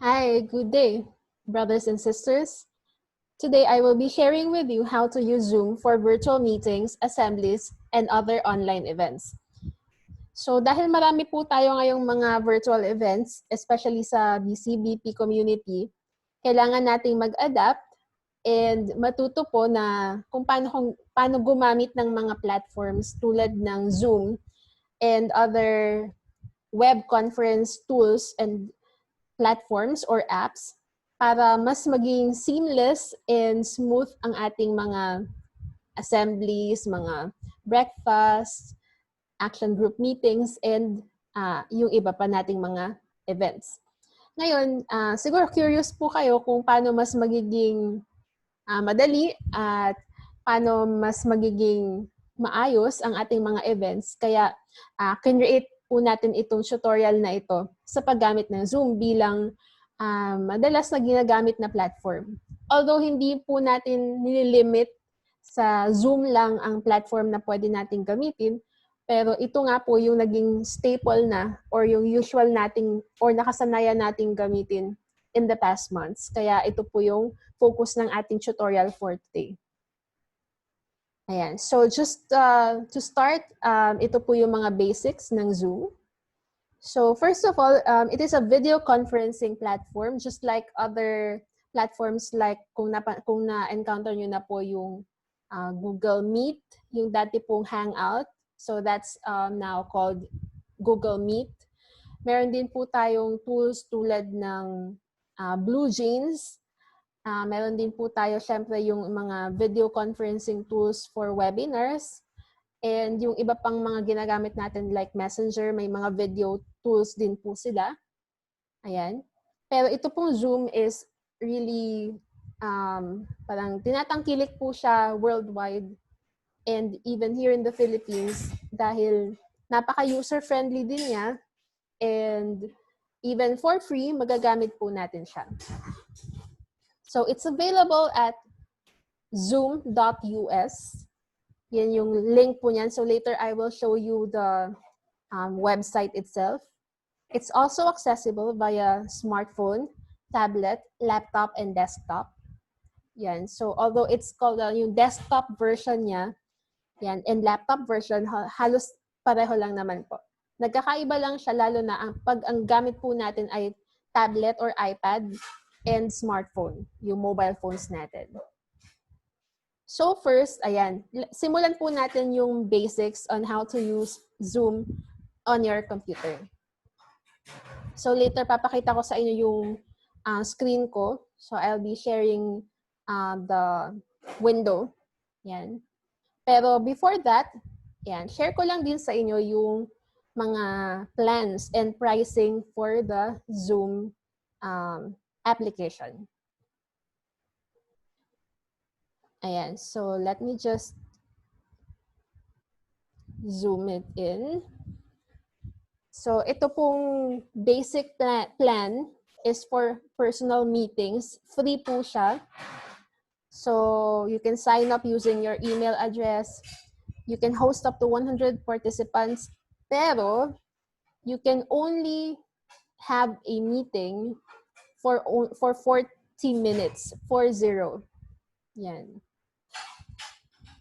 Hi, good day, brothers and sisters. Today, I will be sharing with you how to use Zoom for virtual meetings, assemblies, and other online events. So dahil marami po tayo ngayong mga virtual events, especially sa BCBP community, kailangan nating mag-adapt and matuto po na kung paano gumamit ng mga platforms tulad ng Zoom and other web conference tools and platforms or apps para mas maging seamless and smooth ang ating mga assemblies, mga breakfast, action group meetings, and yung iba pa nating mga events. Ngayon, siguro curious po kayo kung paano mas magiging madali at paano mas magiging maayos ang ating mga events. Kaya, create po natin itong tutorial na ito sa paggamit ng Zoom bilang madalas na ginagamit na platform. Although hindi po natin nililimit sa Zoom lang ang platform na pwede nating gamitin, pero ito nga po yung naging staple na or yung usual nating or nakasanayan nating gamitin in the past months. Kaya ito po yung focus ng ating tutorial for today. Ayan. So just to start, ito po yung mga basics ng Zoom. So first of all, it is a video conferencing platform just like other platforms like kung na-encounter nyo na po yung Google Meet, yung dati pong Hangout. So that's now called Google Meet. Meron din po tayong tools tulad ng Blue Jeans. Meron din po tayo syempre yung mga video conferencing tools for webinars. And yung iba pang mga ginagamit natin like Messenger, may mga video tools din po sila. Ayan. Pero ito pong Zoom is really parang tinatangkilik po siya worldwide and even here in the Philippines dahil napaka-user-friendly din niya and even for free, magagamit po natin siya. So it's available at zoom.us. Yan yung link po niyan. So later I will show you the website itself. It's also accessible via smartphone, tablet, laptop, and desktop. Yan. So although it's called yung desktop version niya, yan, and laptop version, halos pareho lang naman po. Nagkakaiba lang siya lalo na ang gamit po natin ay tablet or iPad and smartphone, yung mobile phones natin. So first, ayan, simulan po natin yung basics on how to use Zoom on your computer. So later, papakita ko sa inyo yung screen ko. So I'll be sharing the window. Yan. Pero before that, yan, share ko lang din sa inyo yung mga plans and pricing for the Zoom application. Ayan, so let me just zoom it in. So ito pong basic plan is for personal meetings. Free po siya. So you can sign up using your email address. You can host up to 100 participants. Pero you can only have a meeting for 40 minutes, 40. Yan.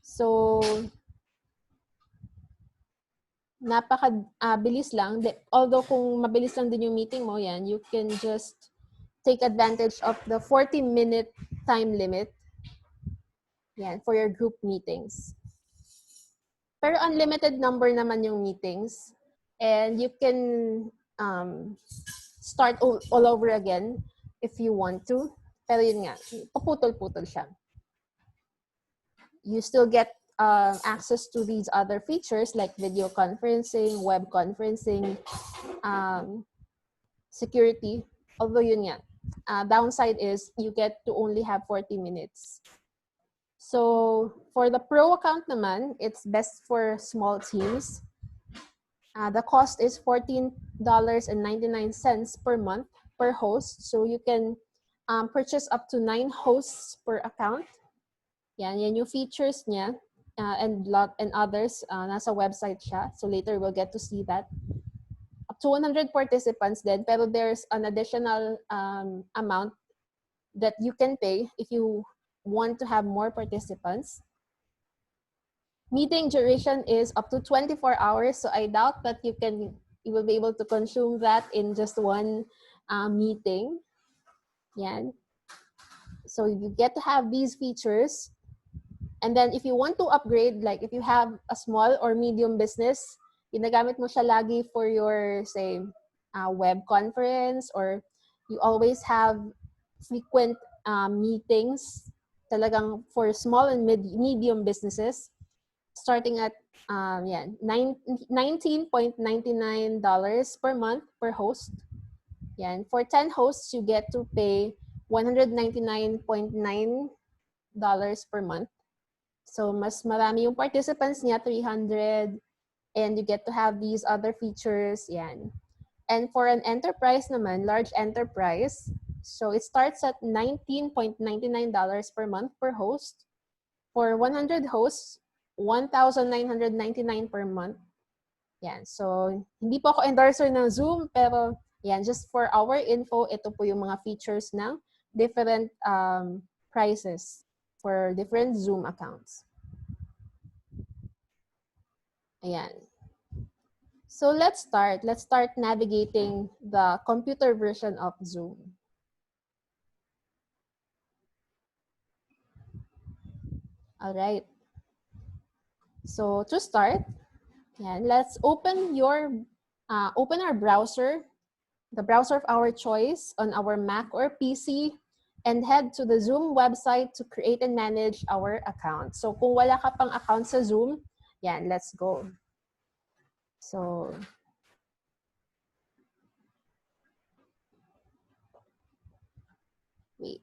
So, napaka-bilis lang. Although kung mabilis lang din yung meeting mo, yan, you can just take advantage of the 40-minute time limit yan, for your group meetings. Pero unlimited number naman yung meetings. And you can start all over again if you want to. Pero yun nga, paputol-putol siya. You still get access to these other features like video conferencing, web conferencing, security. Although yun nga, downside is you get to only have 40 minutes. So for the pro account naman, it's best for small teams. The cost is $14.99 per month per host. So you can purchase up to 9 hosts per account. Yan yung features niya and others nasa website siya. So later we'll get to see that. 200 participants then, pero there's an additional amount that you can pay if you want to have more participants. Meeting duration is up to 24 hours, so I doubt that you will be able to consume that in just one meeting. Yan. So you get to have these features. And then if you want to upgrade, like if you have a small or medium business, ginagamit mo siya lagi for your, say, web conference, or you always have frequent meetings talagang for small and medium businesses, starting at $19.99 per month per host. Yan. For 10 hosts, you get to pay $199.9 per month. So mas marami yung participants niya, 300, and you get to have these other features. Yan. And for an enterprise naman, large enterprise, so it starts at $19.99 per month per host. For 100 hosts, $1,999 per month. Yan. So, hindi po ako endorser ng Zoom, pero yan, just for our info, ito po yung mga features ng different prices for different Zoom accounts. Ayan. So let's start. Let's start navigating the computer version of Zoom. All right. So to start, let's open our browser, the browser of our choice on our Mac or PC, and head to the Zoom website to create and manage our account. So kung wala ka pang account sa Zoom, let's go. So wait.